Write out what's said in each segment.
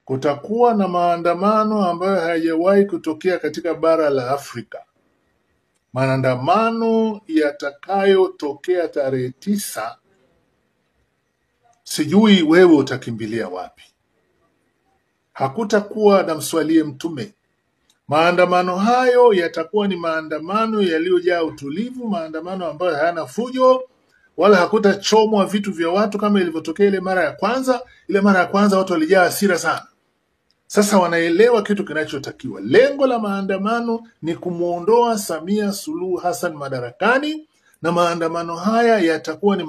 kutakuwa na maandamano ambayo hayajawahi kutokea katika bara la Afrika. Maandamano yatakayotokea tarehe 9, sijui wewe utakimbilia wapi. Hakutakuwa na mswalie mtume. Maandamano hayo yatakuwa ni maandamano yaliyojaa utulivu, maandamano ambayo hayana fujo, wala hakutachomwa vitu vya watu kama ilivyotokea ile mara ya kwanza. Ile mara ya kwanza watu walijaa hasira sana. Sasa wanaelewa kitu kinachotakiwa. Lengo la maandamano ni kumuondoa Samia Suluhu Hassan madarakani, na maandamano haya yatakuwa ni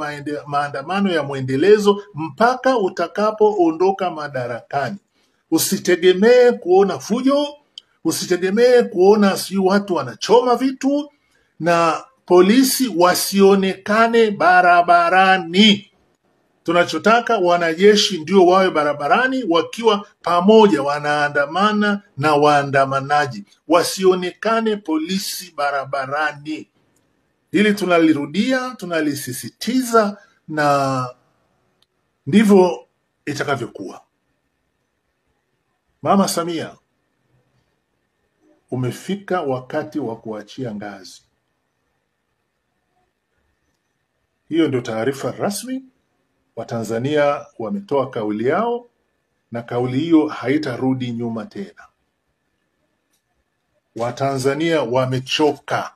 maandamano ya mwendelezo mpaka utakapoondoka madarakani. Usitegemee kuona fujo, usitegemee kuona siyo watu wanachoma vitu, na polisi wasionekane barabarani. Tunachotaka wanajeshi ndio wawe barabarani wakiwa pamoja wanaandamana na waandamanaji. Wasionekane polisi barabarani. Hili tunalirudia, tunalisisitiza, na ndivyo itakavyokuwa. Mama Samia, umefika wakati wa kuachia ngazi. Hiyo ndio taarifa rasmi. Watanzania wametoa kauli yao, na kauli hiyo haitarudi nyuma tena. Watanzania wamechoka.